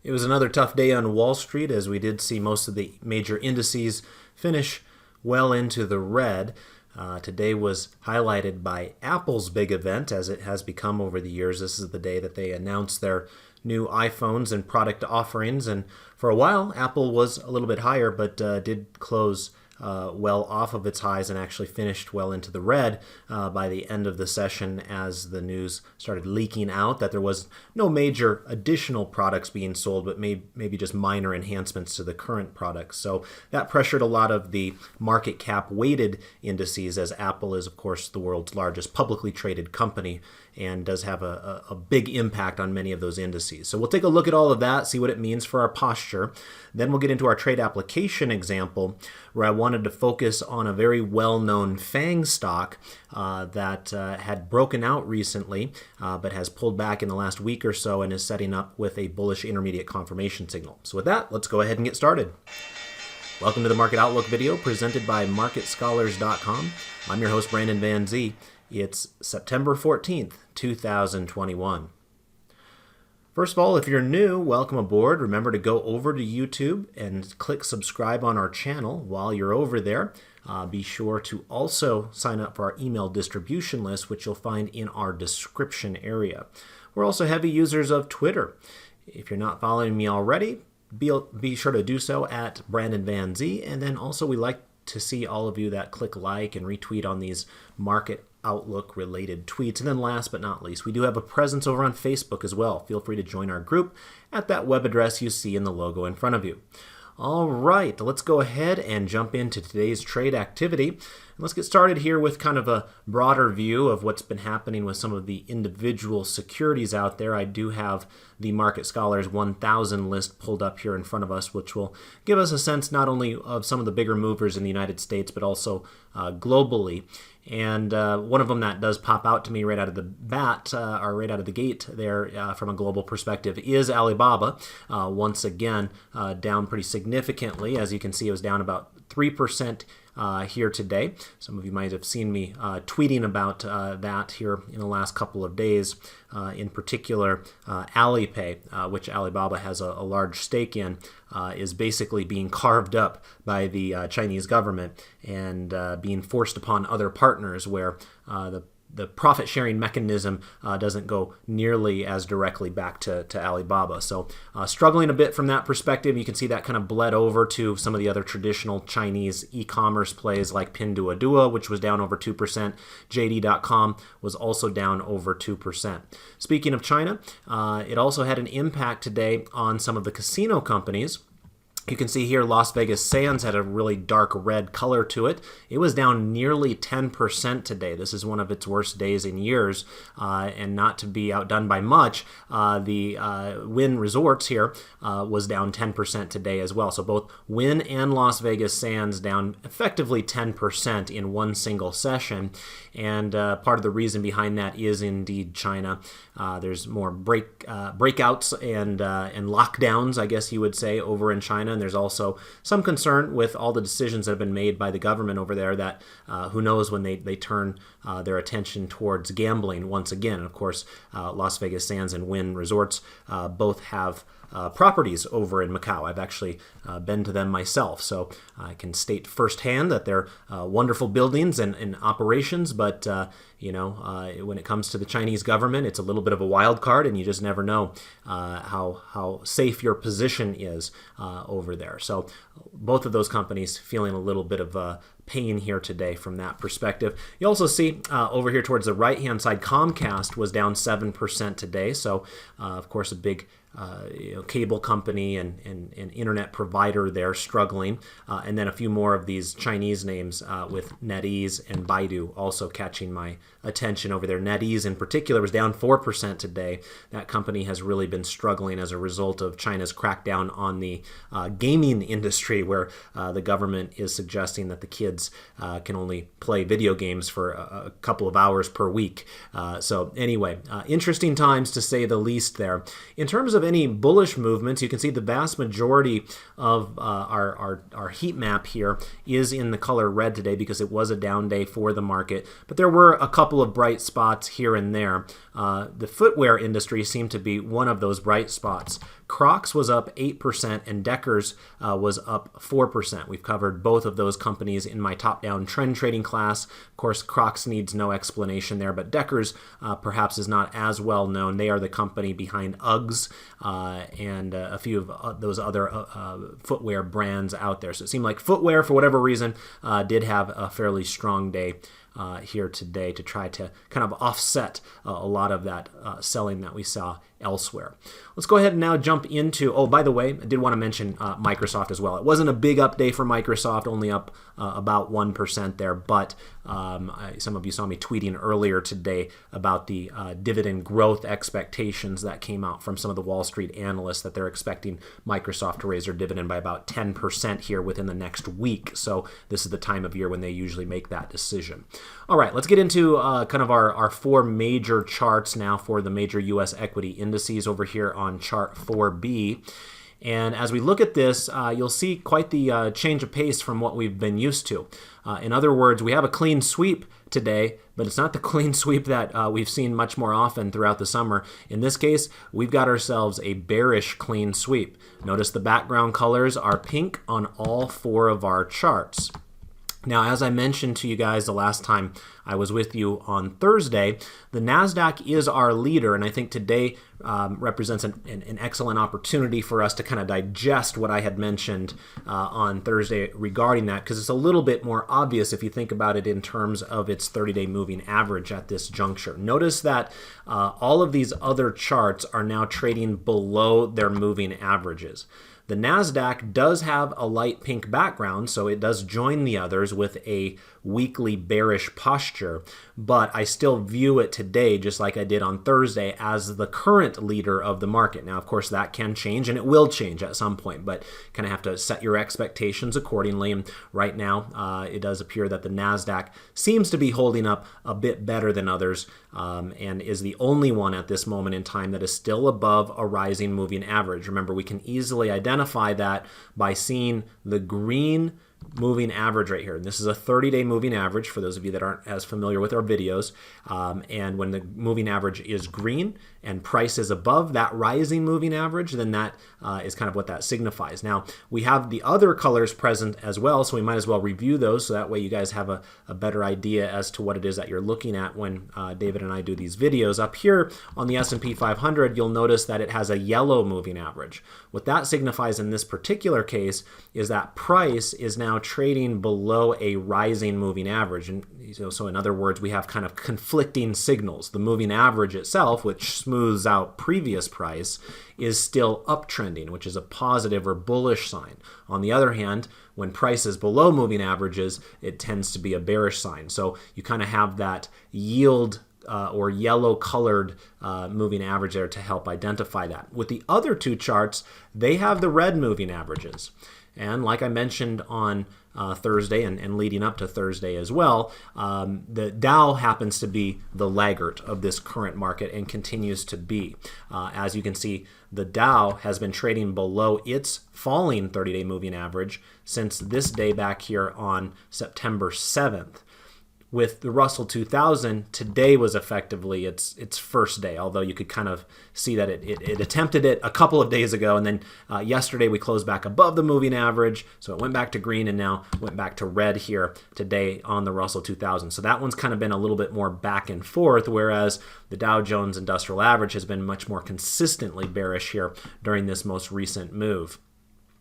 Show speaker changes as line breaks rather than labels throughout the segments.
It was another tough day on Wall Street as we did see most of the major indices finish well into the red. Today was highlighted by Apple's big event, as it has become over the years. This is the day that they announced their new iPhones and product offerings. And for a while, Apple was a little bit higher, but did close well off of its highs and actually finished well into the red by the end of the session as the news started leaking out that there was no major additional products being sold, but maybe just minor enhancements to the current products. So that pressured a lot of the market cap weighted indices, as Apple is, of course, the world's largest publicly traded company and does have a big impact on many of those indices. So we'll take a look at all of that, see what it means for our posture. Then we'll get into our trade application example, where I wanted to focus on a very well-known FANG stock that had broken out recently, but has pulled back in the last week or so and is setting up with a bullish intermediate confirmation signal. So with that, let's go ahead and get started. Welcome to the Market Outlook video presented by MarketScholars.com. I'm your host, Brandon Van Zee. It's September 14th, 2021. First of all, if you're new, welcome aboard. Remember to go over to YouTube and click subscribe on our channel. While you're over there, be sure to also sign up for our email distribution list, which you'll find in our description area. We're also heavy users of Twitter. If you're not following me already, be sure to do so at Brandon Van Zee. And then also we like to see all of you that click like and retweet on these Market Outlook related tweets. And then last but not least, we do have a presence over on Facebook as well. Feel free to join our group at that web address you see in the logo in front of you. All right, let's go ahead and jump into today's trade activity. Let's get started here with kind of a broader view of what's been happening with some of the individual securities out there. I do have the Market Scholars 1000 list pulled up here in front of us, which will give us a sense not only of some of the bigger movers in the United States, but also globally. And one of them that does pop out to me right out of the bat, or right out of the gate there from a global perspective, is Alibaba. Once again, down pretty significantly. As you can see, it was down about 3% here today. Some of you might have seen me tweeting about that here in the last couple of days. In particular, Alipay, which Alibaba has a large stake in, is basically being carved up by the Chinese government and being forced upon other partners where the profit-sharing mechanism doesn't go nearly as directly back to Alibaba. So struggling a bit from that perspective. You can see that kind of bled over to some of the other traditional Chinese e-commerce plays like Pinduoduo, which was down over 2%. JD.com was also down over 2%. Speaking of China, it also had an impact today on some of the casino companies. You can see here Las Vegas Sands had a really dark red color to it. It was down nearly 10% today. This is one of its worst days in years, and not to be outdone by much, the Wynn Resorts here was down 10% today as well. So both Wynn and Las Vegas Sands down effectively 10% in one single session, and part of the reason behind that is indeed China. There's more breakouts and lockdowns, I guess you would say, over in China. And there's also some concern with all the decisions that have been made by the government over there that who knows when they turn their attention towards gambling once again. And of course, Las Vegas Sands and Wynn Resorts both have properties over in Macau. I've actually been to them myself, so I can state firsthand that they're wonderful buildings and operations, but when it comes to the Chinese government, it's a little bit of a wild card, and you just never know how safe your position is over there. So both of those companies feeling a little bit of pain here today from that perspective. You also see over here towards the right-hand side, Comcast was down 7% today. So, of course, a big cable company and internet provider there struggling. And then a few more of these Chinese names with NetEase and Baidu also catching my attention over there. NetEase in particular was down 4% today. That company has really been struggling as a result of China's crackdown on the gaming industry, where the government is suggesting that the kids can only play video games for a couple of hours per week. So anyway, interesting times to say the least there. In terms of any bullish movements, you can see the vast majority of our heat map here is in the color red today because it was a down day for the market. But there were a couple of bright spots here and there. The footwear industry seemed to be one of those bright spots. Crocs was up 8% and Deckers was up 4%. We've covered both of those companies in my top-down trend trading class. Of course, Crocs needs no explanation there, but Deckers perhaps is not as well known. They are the company behind Uggs and a few of those other footwear brands out there. So it seemed like footwear, for whatever reason, did have a fairly strong day here today to try to kind of offset a lot of that selling that we saw elsewhere. Let's go ahead and now jump into, oh, by the way, I did want to mention Microsoft as well. It wasn't a big up day for Microsoft, only up about 1% there, but some of you saw me tweeting earlier today about the dividend growth expectations that came out from some of the Wall Street analysts, that they're expecting Microsoft to raise their dividend by about 10% here within the next week. So this is the time of year when they usually make that decision. All right, let's get into kind of our four major charts now for the major U.S. equity indices over here on chart 4B. And as we look at this, you'll see quite the change of pace from what we've been used to. In other words, we have a clean sweep today, but it's not the clean sweep that we've seen much more often throughout the summer. In this case, we've got ourselves a bearish clean sweep. Notice the background colors are pink on all four of our charts. Now, as I mentioned to you guys the last time I was with you on Thursday, the NASDAQ is our leader, and I think today represents an excellent opportunity for us to kind of digest what I had mentioned on Thursday regarding that, because it's a little bit more obvious if you think about it in terms of its 30-day moving average at this juncture. Notice that all of these other charts are now trading below their moving averages. The NASDAQ does have a light pink background, so it does join the others with a weekly bearish posture, but I still view it today, just like I did on Thursday, as the current leader of the market. Now, of course, that can change, and it will change at some point, but kind of have to set your expectations accordingly. And right now, it does appear that the NASDAQ seems to be holding up a bit better than others, and is the only one at this moment in time that is still above a rising moving average. Remember, we can easily identify that by seeing the green moving average right here. And this is a 30-day moving average for those of you that aren't as familiar with our videos. And when the moving average is green and price is above that rising moving average, then that is kind of what that signifies. Now, we have the other colors present as well, so we might as well review those so that way you guys have a better idea as to what it is that you're looking at when David and I do these videos. Up here on the S&P 500, you'll notice that it has a yellow moving average. What that signifies in this particular case is that price is now trading below a rising moving average. And so in other words, we have kind of conflicting signals. The moving average itself, which smooths out previous price, is still uptrending, which is a positive or bullish sign. On the other hand, when price is below moving averages, it tends to be a bearish sign. So you kind of have that yield or yellow colored moving average there to help identify that. With the other two charts, they have the red moving averages. And like I mentioned on Thursday and leading up to Thursday as well, the Dow happens to be the laggard of this current market and continues to be. As you can see, the Dow has been trading below its falling 30-day moving average since this day back here on September 7th. With the Russell 2000, today was effectively its first day, although you could kind of see that it attempted it a couple of days ago, and then yesterday we closed back above the moving average, so it went back to green and now went back to red here today on the Russell 2000. So that one's kind of been a little bit more back and forth, whereas the Dow Jones Industrial Average has been much more consistently bearish here during this most recent move.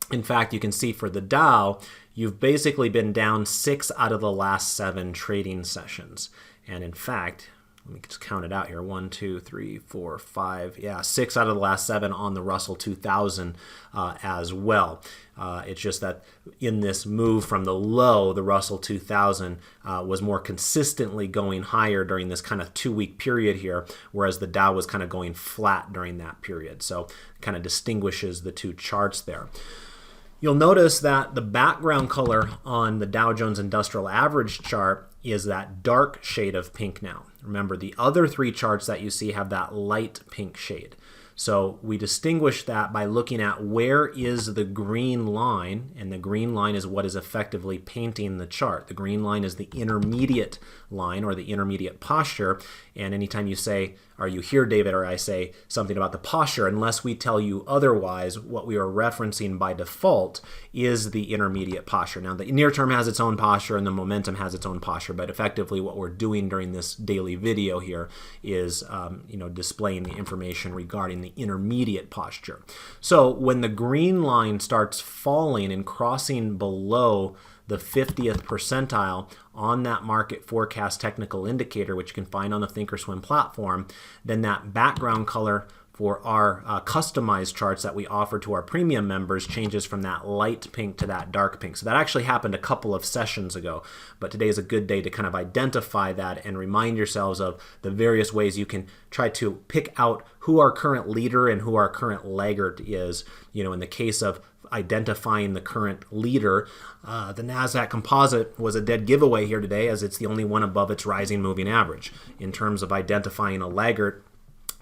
In fact, you can see for the Dow, you've basically been down 6 out of the last 7 trading sessions. And in fact, let me just count it out here. 1, 2, 3, 4, 5. Yeah, 6 out of the last 7 on the Russell 2000 as well. It's just that in this move from the low, the Russell 2000 was more consistently going higher during this kind of 2-week period here, whereas the Dow was kind of going flat during that period. So it kind of distinguishes the two charts there. You'll notice that the background color on the Dow Jones Industrial Average chart is that dark shade of pink now. Remember, the other 3 charts that you see have that light pink shade. So we distinguish that by looking at where is the green line, and the green line is what is effectively painting the chart. The green line is the intermediate line or the intermediate posture, and anytime you say or you hear David or I say something about the posture, unless we tell you otherwise, what we are referencing by default is the intermediate posture. Now, the near term has its own posture and the momentum has its own posture, but effectively what we're doing during this daily video here is displaying the information regarding the intermediate posture. So when the green line starts falling and crossing below the 50th percentile on that market forecast technical indicator, which you can find on the Thinkorswim platform, then that background color for our customized charts that we offer to our premium members changes from that light pink to that dark pink. So that actually happened a couple of sessions ago, but today is a good day to kind of identify that and remind yourselves of the various ways you can try to pick out who our current leader and who our current laggard is. In the case of identifying the current leader, the NASDAQ Composite was a dead giveaway here today, as it's the only one above its rising moving average. In terms of identifying a laggard,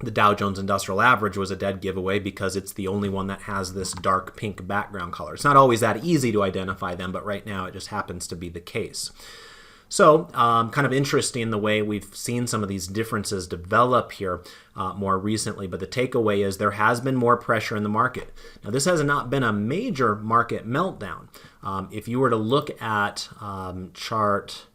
the Dow Jones Industrial Average was a dead giveaway because it's the only one that has this dark pink background color. It's not always that easy to identify them, but right now it just happens to be the case. So kind of interesting the way we've seen some of these differences develop here more recently, but the takeaway is there has been more pressure in the market. Now, this has not been a major market meltdown. If you were to look at chart,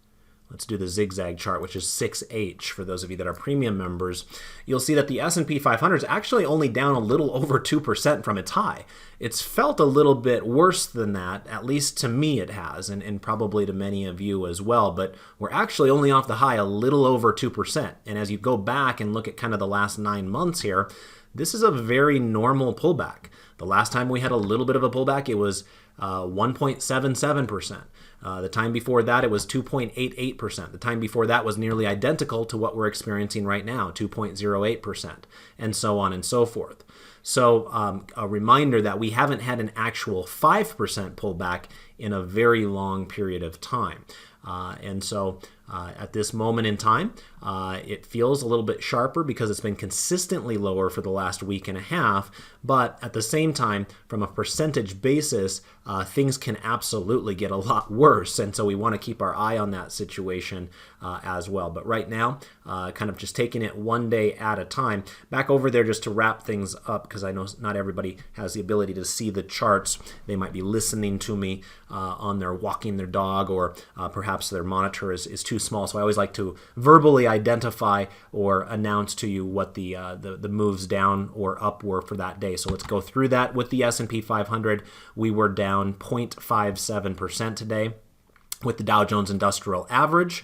let's do the zigzag chart, which is 6H for those of you that are premium members, you'll see that the S&P 500 is actually only down a little over 2% from its high. It's felt a little bit worse than that, at least to me it has, and probably to many of you as well, but we're actually only off the high a little over 2%. And as you go back and look at kind of the last 9 months here, this is a very normal pullback. The last time we had a little bit of a pullback, it was 1.77%. The time before that, it was 2.88%. The time before that was nearly identical to what we're experiencing right now, 2.08%, and so on and so forth. So a reminder that we haven't had an actual 5% pullback in a very long period of time. And so at this moment in time, it feels a little bit sharper because it's been consistently lower for the last week and a half. But at the same time, from a percentage basis, things can absolutely get a lot worse. And so we want to keep our eye on that situation as well. But right now, kind of just taking it one day at a time. Back over there just to wrap things up, because I know not everybody has the ability to see the charts. They might be listening to me on their walking their dog, or perhaps their monitor is too small. So I always like to verbally identify or announce to you what the moves down or up were for that day. So let's go through that. With the S&P 500, we were down 0.57% today. With the Dow Jones Industrial Average,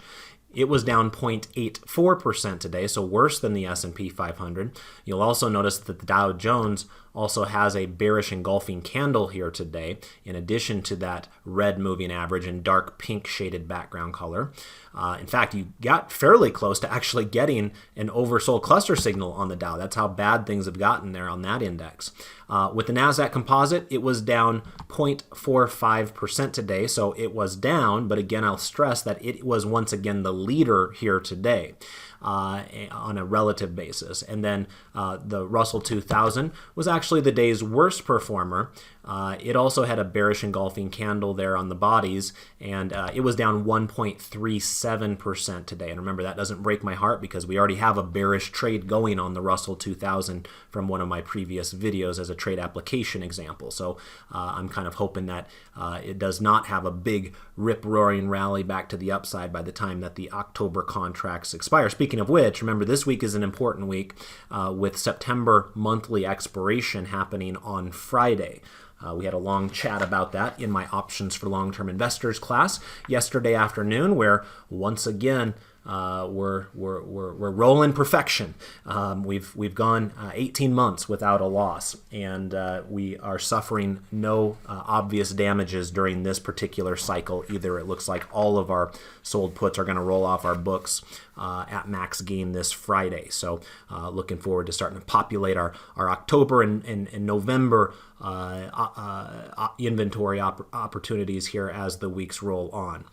it was down 0.84% today, so worse than the S&P 500. You'll also notice that the Dow Jones also has a bearish engulfing candle here today, in addition to that red moving average and dark pink shaded background color. In fact, you got fairly close to actually getting an oversold cluster signal on the Dow. That's how bad things have gotten there on that index. With the NASDAQ Composite, it was down 0.45% today, so it was down, but again, I'll stress that it was once again the leader here today. On a relative basis. And then the Russell 2000 was actually the day's worst performer. It also had a bearish engulfing candle there on the bodies, and it was down 1.37% today. And remember, that doesn't break my heart because we already have a bearish trade going on the Russell 2000 from one of my previous videos as a trade application example. So I'm kind of hoping that it does not have a big rip-roaring rally back to the upside by the time that the October contracts expire. Speaking of which, remember, this week is an important week with September monthly expiration happening on Friday. We had a long chat about that in my Options for Long-Term Investors class yesterday afternoon, where once again we're rolling perfection. We've gone 18 months without a loss, and we are suffering no obvious damages during this particular cycle either. It looks like all of our sold puts are going to roll off our books at max gain this Friday. So looking forward to starting to populate our October and November inventory opportunities here as the weeks roll on.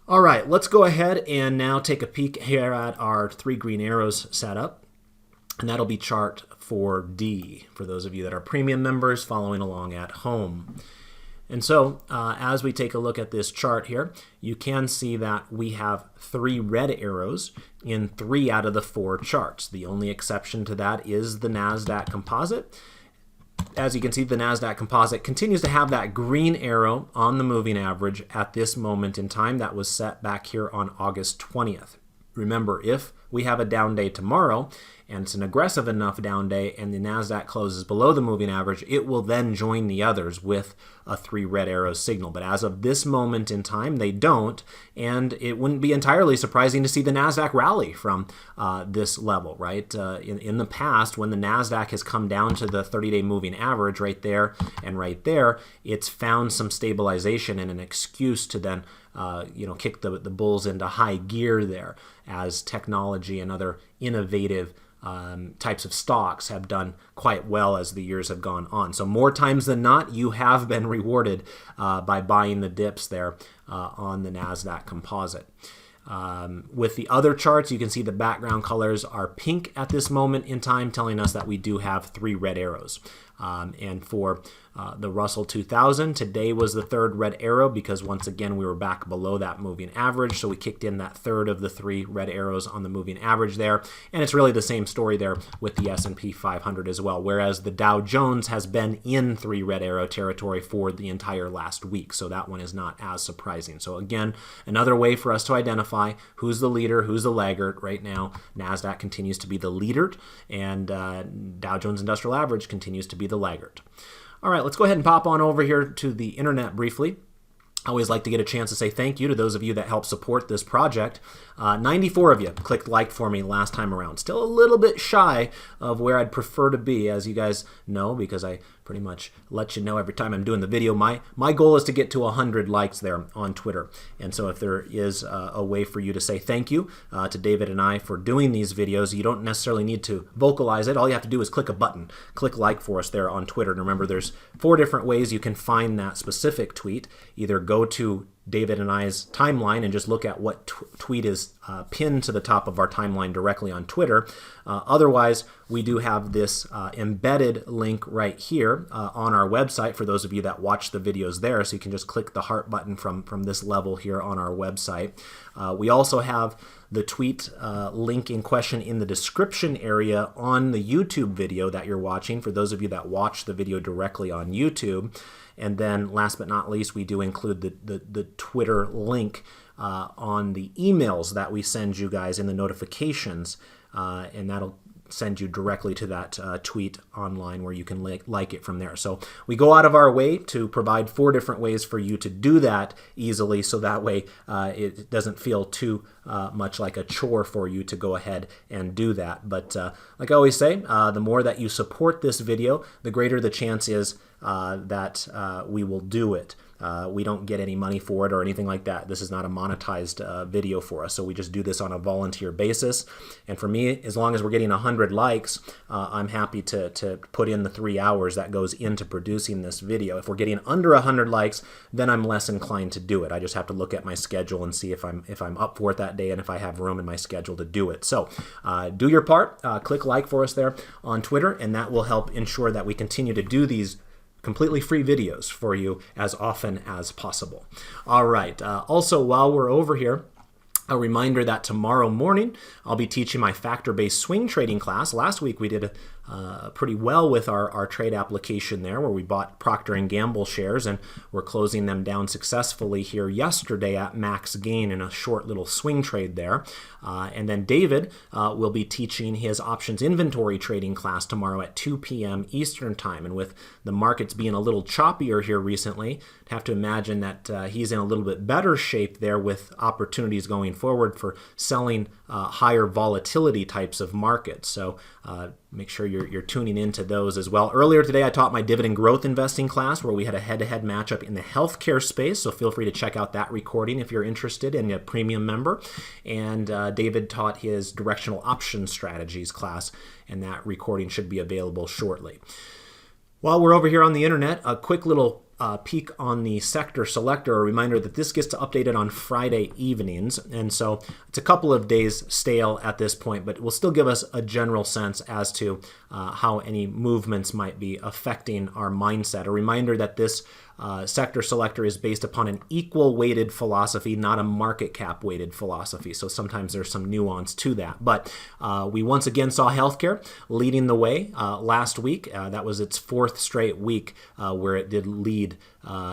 All right, let's go ahead and now take a peek here at our 3 green arrows setup, and that'll be chart 4D for those of you that are premium members following along at home. And so as we take a look at this chart here, you can see that we have 3 red arrows in 3 out of the 4 charts. The only exception to that is the NASDAQ Composite. As you can see, the NASDAQ Composite continues to have that green arrow on the moving average at this moment in time. That was set back here on August 20th. Remember, if we have a down day tomorrow, and it's an aggressive enough down day, and the NASDAQ closes below the moving average, it will then join the others with a 3 red arrow signal. But as of this moment in time, they don't, and it wouldn't be entirely surprising to see the NASDAQ rally from this level, right? In the past, when the NASDAQ has come down to the 30-day moving average right there and right there, it's found some stabilization and an excuse to then kick the bulls into high gear there, as technology and other innovative types of stocks have done quite well as the years have gone on. So more times than not, you have been rewarded by buying the dips there on the NASDAQ Composite. With the other charts, you can see the background colors are pink at this moment in time, telling us that we do have 3 red arrows. And for the Russell 2000, today was the 3rd red arrow because once again we were back below that moving average, so we kicked in that 3rd of the 3 red arrows on the moving average there. And it's really the same story there with the S&P 500 as well, whereas the Dow Jones has been in 3 red arrow territory for the entire last week, so that one is not as surprising. So again, another way for us to identify who's the leader, who's the laggard. Right now, NASDAQ continues to be the leader, and Dow Jones Industrial Average continues to be the laggard. All right, let's go ahead and pop on over here to the internet briefly. I always like to get a chance to say thank you to those of you that help support this project. 94 of you clicked like for me last time around. Still a little bit shy of where I'd prefer to be, as you guys know, because I pretty much let you know every time I'm doing the video. My goal is to get to 100 likes there on Twitter. And so if there is a way for you to say thank you to David and I for doing these videos, you don't necessarily need to vocalize it. All you have to do is click a button. Click like for us there on Twitter. And remember, there's 4 different ways you can find that specific tweet. Either go to David and I's timeline and just look at what tweet is pinned to the top of our timeline directly on Twitter. Otherwise, we do have this embedded link right here on our website for those of you that watch the videos there. So you can just click the heart button from this level here on our website. We also have the tweet link in question in the description area on the YouTube video that you're watching, for those of you that watch the video directly on YouTube. And then last but not least, we do include the Twitter link on the emails that we send you guys in the notifications, and that'll send you directly to that tweet online where you can like it from there. So we go out of our way to provide 4 different ways for you to do that easily, so that way it doesn't feel too much like a chore for you to go ahead and do that. But like I always say, the more that you support this video, the greater the chance is that we will do it. We don't get any money for it or anything like that. This is not a monetized video for us, so we just do this on a volunteer basis. And for me, as long as we're getting 100 likes, I'm happy to put in the 3 hours that goes into producing this video. If we're getting under 100 likes, then I'm less inclined to do it. I just have to look at my schedule and see if I'm up for it that day and if I have room in my schedule to do it. So do your part. Click like for us there on Twitter, and that will help ensure that we continue to do these completely free videos for you as often as possible. All right. Also, while we're over here, a reminder that tomorrow morning I'll be teaching my factor-based swing trading class. Last week we did pretty well with our trade application there, where we bought Procter & Gamble shares and we're closing them down successfully here yesterday at max gain in a short little swing trade there. And then David will be teaching his options inventory trading class tomorrow at 2 p.m. Eastern time. And with the markets being a little choppier here recently, I have to imagine that he's in a little bit better shape there with opportunities going forward for selling higher volatility types of markets. So make sure you're tuning into those as well. Earlier today, I taught my dividend growth investing class where we had a head-to-head matchup in the healthcare space. So feel free to check out that recording if you're interested and a premium member. And David taught his directional option strategies class, and that recording should be available shortly. While we're over here on the internet, a quick little peek on the sector selector, a reminder that this gets updated on Friday evenings, and so it's a couple of days stale at this point, but it will still give us a general sense as to how any movements might be affecting our mindset. A reminder that this sector selector is based upon an equal weighted philosophy, not a market cap weighted philosophy. So sometimes there's some nuance to that. But we once again saw healthcare leading the way last week. That was its fourth straight week where it did lead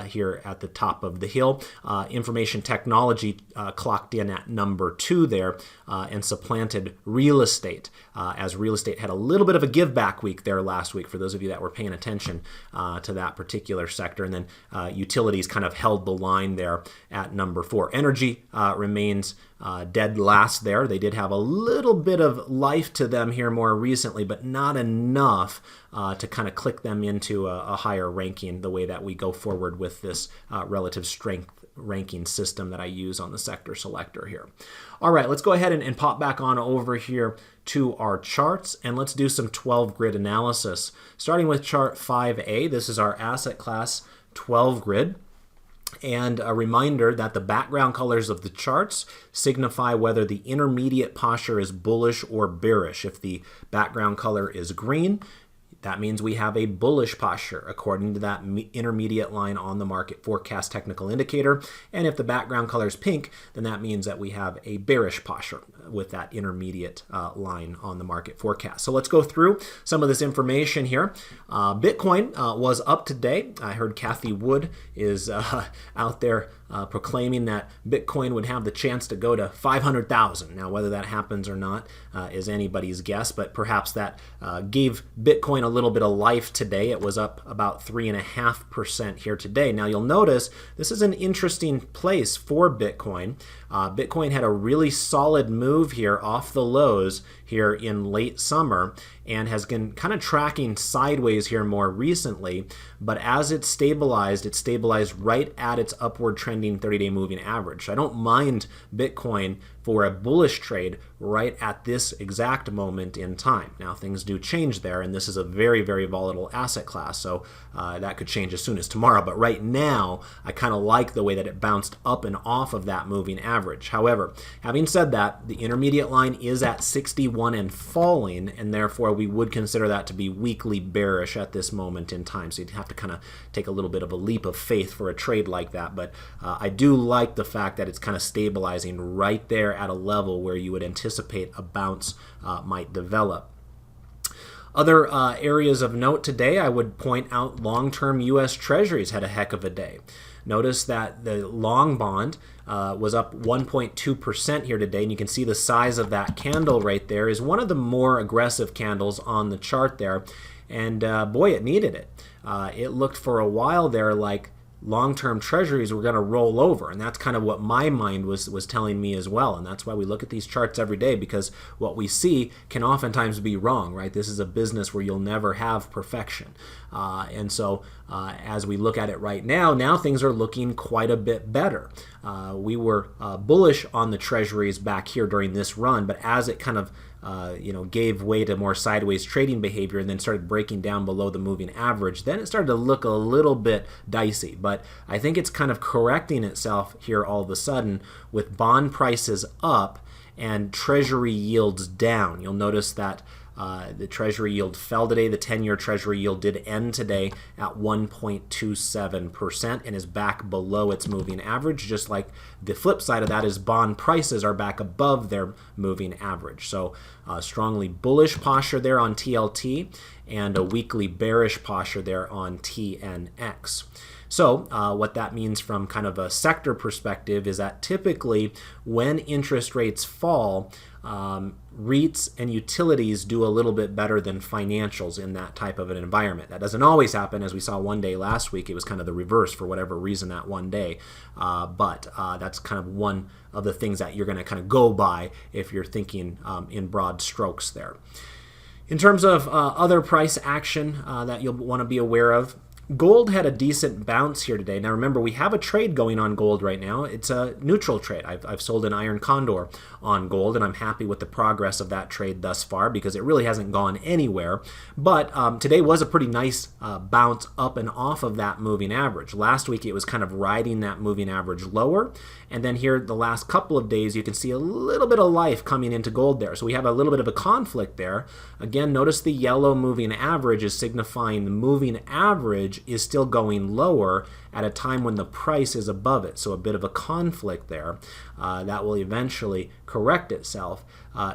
here at the top of the hill. Information technology clocked in at number 2 there and supplanted real estate, as real estate had a little bit of a give back week there last week for those of you that were paying attention to that particular sector. And then utilities kind of held the line there at number 4. Energy remains dead last there. They did have a little bit of life to them here more recently, but not enough to kind of click them into a higher ranking the way that we go forward with this relative strength ranking system that I use on the sector selector here. All right, let's go ahead and pop back on over here to our charts, and let's do some 12 grid analysis. Starting with chart 5A, this is our asset class 12 grid. And a reminder that the background colors of the charts signify whether the intermediate posture is bullish or bearish. If the background color is green, that means we have a bullish posture according to that intermediate line on the market forecast technical indicator. And if the background color is pink, then that means that we have a bearish posture with that intermediate line on the market forecast. So let's go through some of this information here. Bitcoin was up today. I heard Cathie Wood is out there proclaiming that Bitcoin would have the chance to go to 500,000. Now, whether that happens or not is anybody's guess, but perhaps that gave Bitcoin a little bit of life today. It was up about 3.5% here today. Now, you'll notice this is an interesting place for Bitcoin. Bitcoin had a really solid move here off the lows here in late summer and has been kind of tracking sideways here more recently. But as it stabilized right at its upward trending 30-day moving average. I don't mind Bitcoin for a bullish trade right at this exact moment in time. Now, things do change there, and this is a very, very volatile asset class, so that could change as soon as tomorrow. But right now, I kind of like the way that it bounced up and off of that moving average. However, having said that, the intermediate line is at 61 and falling, and therefore we would consider that to be weakly bearish at this moment in time. So you'd have to kind of take a little bit of a leap of faith for a trade like that. But I do like the fact that it's kind of stabilizing right there at a level where you would anticipate a bounce might develop. Other areas of note today, I would point out long-term U.S. Treasuries had a heck of a day. Notice that the long bond was up 1.2% here today, and you can see the size of that candle right there is one of the more aggressive candles on the chart there, and boy, it needed it. It looked for a while there like long-term treasuries were going to roll over, and that's kind of what my mind was telling me as well. And that's why we look at these charts every day, because what we see can oftentimes be wrong, right? This is a business where you'll never have perfection, and so as we look at it right now things are looking quite a bit better. We were bullish on the treasuries back here during this run, but as it kind of gave way to more sideways trading behavior and then started breaking down below the moving average, then it started to look a little bit dicey. But I think it's kind of correcting itself here all of a sudden with bond prices up and treasury yields down. You'll notice that the treasury yield fell today. The 10-year treasury yield did end today at 1.27% and is back below its moving average, just like the flip side of that is bond prices are back above their moving average. So strongly bullish posture there on TLT and a weekly bearish posture there on TNX. So what that means from kind of a sector perspective is that typically when interest rates fall, REITs and utilities do a little bit better than financials in that type of an environment. That doesn't always happen. As we saw one day last week, it was kind of the reverse for whatever reason that one day. But that's kind of one of the things that you're going to kind of go by if you're thinking in broad strokes there. In terms of other price action that you'll want to be aware of, Gold had a decent bounce here today. Now remember, we have a trade going on gold right now. It's a neutral trade. I've sold an iron condor on gold, and I'm happy with the progress of that trade thus far because it really hasn't gone anywhere. But today was a pretty nice bounce up and off of that moving average. Last week it was kind of riding that moving average lower, and then here the last couple of days you can see a little bit of life coming into gold there. So we have a little bit of a conflict there. Again, notice the yellow moving average is signifying the moving average is still going lower at a time when the price is above it. So a bit of a conflict there. That will eventually correct itself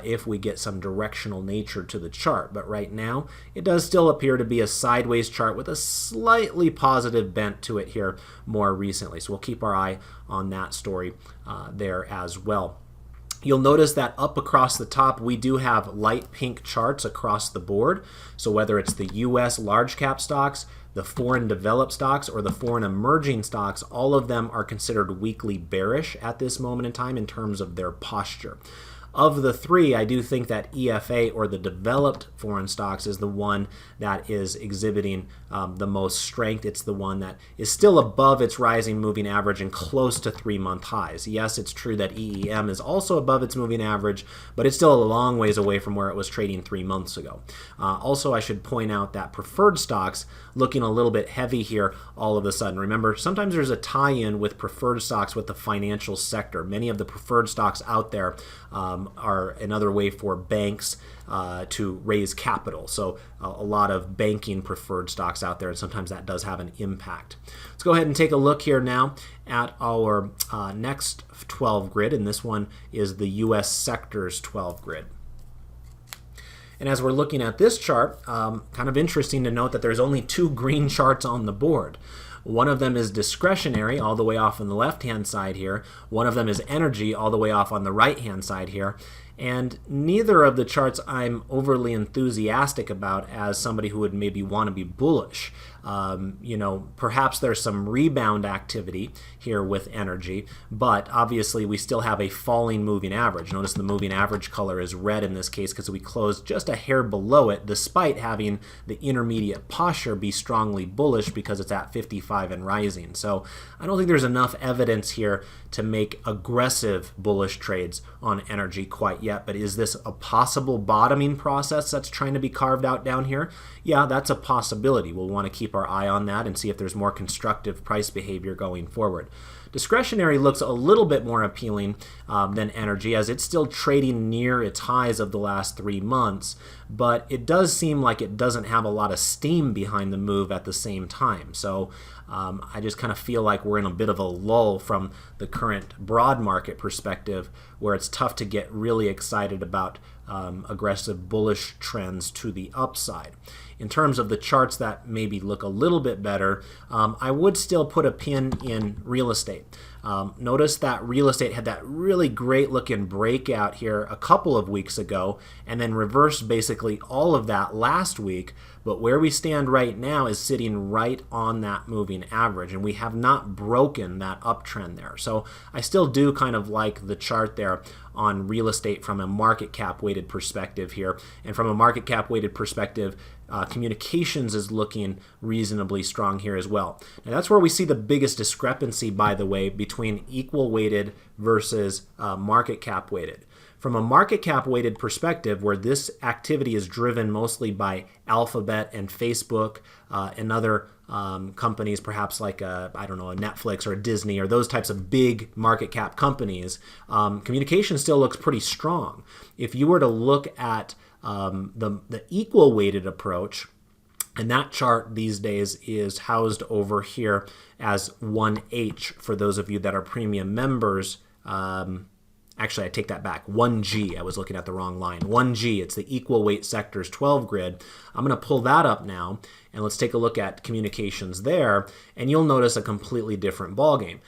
if we get some directional nature to the chart. But right now, it does still appear to be a sideways chart with a slightly positive bent to it here more recently. So we'll keep our eye on that story there as well. You'll notice that up across the top, we do have light pink charts across the board. So whether it's the U.S. large cap stocks, the foreign developed stocks, or the foreign emerging stocks, all of them are considered weakly bearish at this moment in time in terms of their posture. Of the three, I do think that EFA, or the developed foreign stocks, is the one that is exhibiting the most strength. It's the one that is still above its rising moving average and close to 3-month highs. Yes, it's true that EEM is also above its moving average, but it's still a long ways away from where it was trading 3 months ago. Also, I should point out that preferred stocks looking a little bit heavy here all of a sudden. Remember, sometimes there's a tie-in with preferred stocks with the financial sector. Many of the preferred stocks out there are another way for banks to raise capital. So a lot of banking preferred stocks out there, and sometimes that does have an impact. Let's go ahead and take a look here now at our next 12 grid, and this one is the U.S. sectors 12 grid. And as we're looking at this chart, kind of interesting to note that there's only 2 green charts on the board. One of them is discretionary, all the way off on the left-hand side here. One of them is energy, all the way off on the right-hand side here. And neither of the charts I'm overly enthusiastic about as somebody who would maybe want to be bullish. Perhaps there's some rebound activity here with energy, but obviously we still have a falling moving average. Notice the moving average color is red in this case because we closed just a hair below it, despite having the intermediate posture be strongly bullish because it's at 55 and rising. So I don't think there's enough evidence here to make aggressive bullish trades on energy quite yet. But is this a possible bottoming process that's trying to be carved out down here? Yeah, that's a possibility. We'll want to keep our eye on that and see if there's more constructive price behavior going forward. Discretionary looks a little bit more appealing than energy, as it's still trading near its highs of the last 3 months, but it does seem like it doesn't have a lot of steam behind the move at the same time. So I just kind of feel like we're in a bit of a lull from the current broad market perspective, where it's tough to get really excited about aggressive bullish trends to the upside. In terms of the charts that maybe look a little bit better, I would still put a pin in real estate. Notice that real estate had that really great looking breakout here a couple of weeks ago and then reversed basically all of that last week. But where we stand right now is sitting right on that moving average, and we have not broken that uptrend there. So I still do kind of like the chart there on real estate from a market cap weighted perspective here. And from a market cap weighted perspective, communications is looking reasonably strong here as well. Now that's where we see the biggest discrepancy, by the way, between equal weighted versus market cap weighted. From a market cap weighted perspective, where this activity is driven mostly by Alphabet and Facebook and other companies, perhaps like a Netflix or a Disney or those types of big market cap companies, communication still looks pretty strong. If you were to look at the equal weighted approach, and that chart these days is housed over here as 1H for those of you that are premium members. Actually, I take that back. 1G. I was looking at the wrong line. 1G. It's the equal weight sectors 12 grid. I'm going to pull that up now, and let's take a look at communications there, and you'll notice a completely different ballgame.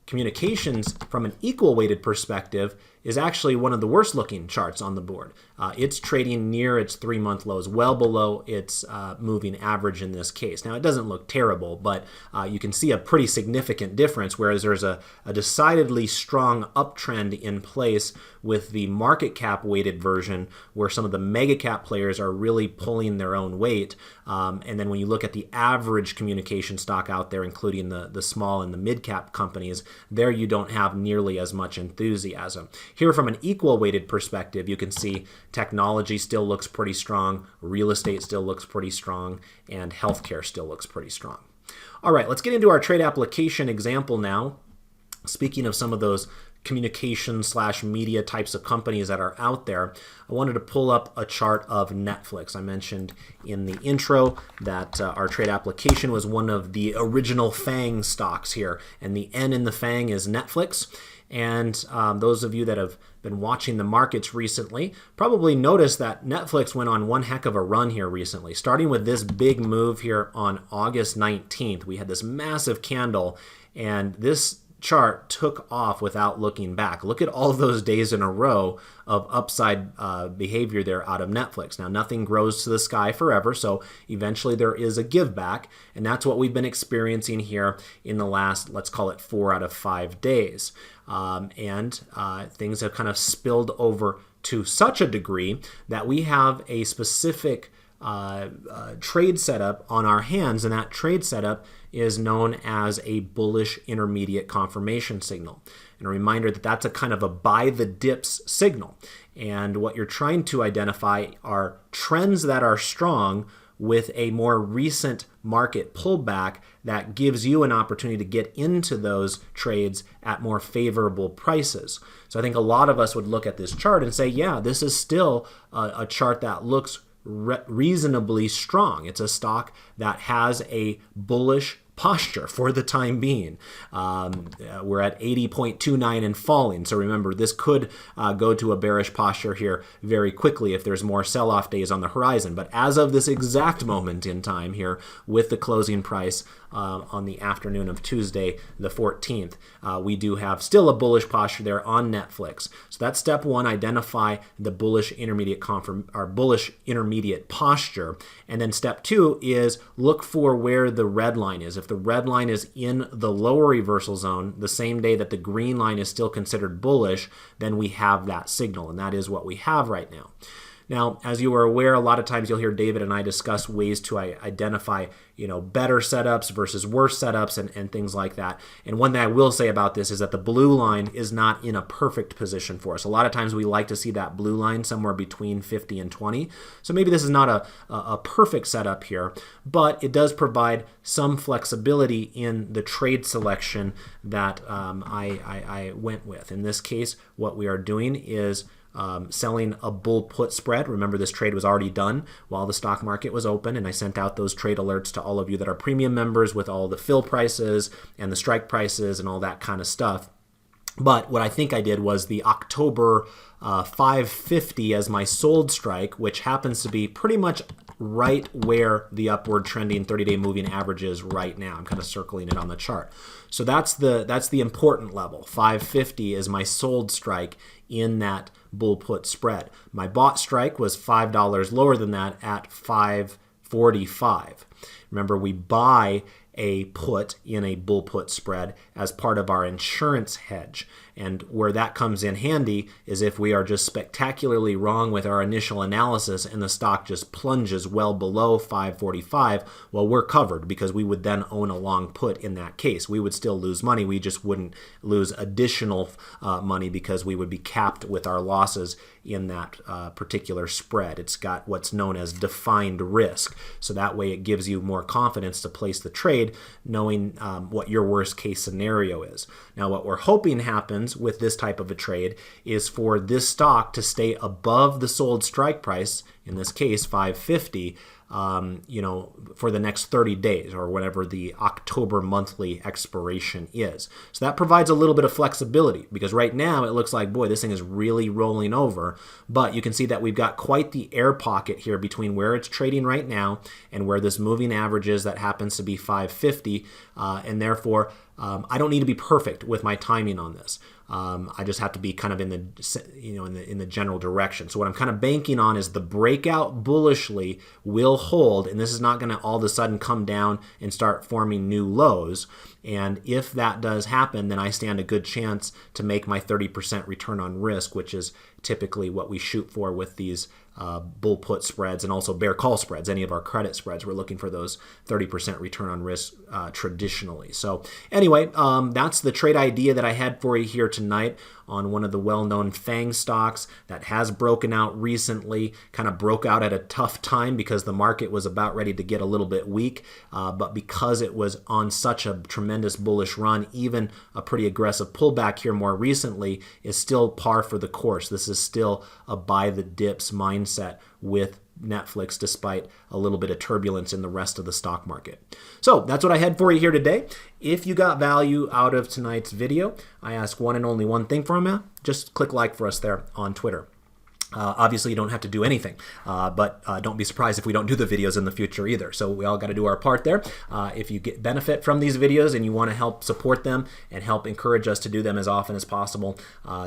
Communications, from an equal weighted perspective, is actually one of the worst looking charts on the board. It's trading near its 3-month lows, well below its moving average in this case. Now, it doesn't look terrible, but you can see a pretty significant difference, whereas there's a decidedly strong uptrend in place with the market cap weighted version, where some of the mega cap players are really pulling their own weight. And then when you look at the average communication stock out there, including the small and the mid cap companies, there you don't have nearly as much enthusiasm. Here, from an equal weighted perspective, you can see technology still looks pretty strong, real estate still looks pretty strong, and healthcare still looks pretty strong. All right, let's get into our trade application example now. Speaking of some of those communication/media types of companies that are out there, I wanted to pull up a chart of Netflix. I mentioned in the intro that our trade application was one of the original FANG stocks here, and the N in the FANG is Netflix. And those of you that have been watching the markets recently probably noticed that Netflix went on one heck of a run here recently. Starting with this big move here on August 19th, we had this massive candle, and this chart took off without looking back. Look at all of those days in a row of upside behavior there out of Netflix. Now, nothing grows to the sky forever, so eventually there is a give back, and that's what we've been experiencing here in the last, let's call it 4 out of 5 days. Things have kind of spilled over to such a degree that we have a specific trade setup on our hands, and that trade setup is known as a bullish intermediate confirmation signal. And a reminder that that's a kind of a buy the dips signal. And what you're trying to identify are trends that are strong with a more recent market pullback that gives you an opportunity to get into those trades at more favorable prices. So I think a lot of us would look at this chart and say, yeah, this is still a chart that looks reasonably strong. It's a stock that has a bullish posture for the time being. We're at 80.29 and falling. So remember, this could go to a bearish posture here very quickly if there's more sell-off days on the horizon. But as of this exact moment in time here, with the closing price on the afternoon of Tuesday, the 14th, we do have still a bullish posture there on Netflix. So that's step one: identify the bullish intermediate bullish intermediate posture. And then step two is look for where the red line is. If the red line is in the lower reversal zone, the same day that the green line is still considered bullish, then we have that signal, and that is what we have right now. Now, as you are aware, a lot of times you'll hear David and I discuss ways to identify, better setups versus worse setups and things like that. And one thing I will say about this is that the blue line is not in a perfect position for us. A lot of times we like to see that blue line somewhere between 50 and 20. So maybe this is not a perfect setup here, but it does provide some flexibility in the trade selection that I went with. In this case, what we are doing is selling a bull put spread. Remember, this trade was already done while the stock market was open, and I sent out those trade alerts to all of you that are premium members with all the fill prices and the strike prices and all that kind of stuff. But what I think I did was the October 550 as my sold strike, which happens to be pretty much right where the upward trending 30-day moving average is right now. I'm kind of circling it on the chart. So that's the important level. 550 is my sold strike in that bull put spread. My bought strike was $5 lower than that at 545. Remember, we buy a put in a bull put spread as part of our insurance hedge. And where that comes in handy is if we are just spectacularly wrong with our initial analysis and the stock just plunges well below 545, well, we're covered because we would then own a long put in that case. We would still lose money. We just wouldn't lose additional money because we would be capped with our losses in that particular spread. It's got what's known as defined risk. So that way it gives you more confidence to place the trade knowing what your worst case scenario is. Now, what we're hoping happens with this type of a trade is for this stock to stay above the sold strike price, in this case 550, for the next 30 days or whatever the October monthly expiration is. So that provides a little bit of flexibility because right now it looks like, boy, this thing is really rolling over. But you can see that we've got quite the air pocket here between where it's trading right now and where this moving average is that happens to be 550. And therefore, I don't need to be perfect with my timing on this. I just have to be kind of in the general direction. So what I'm kind of banking on is the breakout bullishly will hold, and this is not going to all of a sudden come down and start forming new lows. And if that does happen, then I stand a good chance to make my 30% return on risk, which is typically what we shoot for with these bull put spreads and also bear call spreads. Any of our credit spreads, we're looking for those 30% return on risk traditionally. So anyway, that's the trade idea that I had for you here tonight on one of the well-known FANG stocks that has broken out recently. Kind of broke out at a tough time because the market was about ready to get a little bit weak, but because it was on such a tremendous bullish run, even a pretty aggressive pullback here more recently is still par for the course. This is still a buy the dips mindset with Netflix, despite a little bit of turbulence in the rest of the stock market. So that's what I had for you here today. If you got value out of tonight's video, I ask one and only one thing from you. Just click like for us there on Twitter. Obviously, you don't have to do anything, but don't be surprised if we don't do the videos in the future either. So we all got to do our part there. If you get benefit from these videos and you want to help support them and help encourage us to do them as often as possible,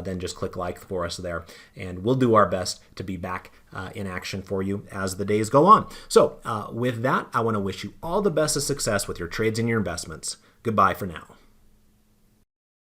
then just click like for us there. And we'll do our best to be back in action for you as the days go on. So with that, I want to wish you all the best of success with your trades and your investments. Goodbye for now.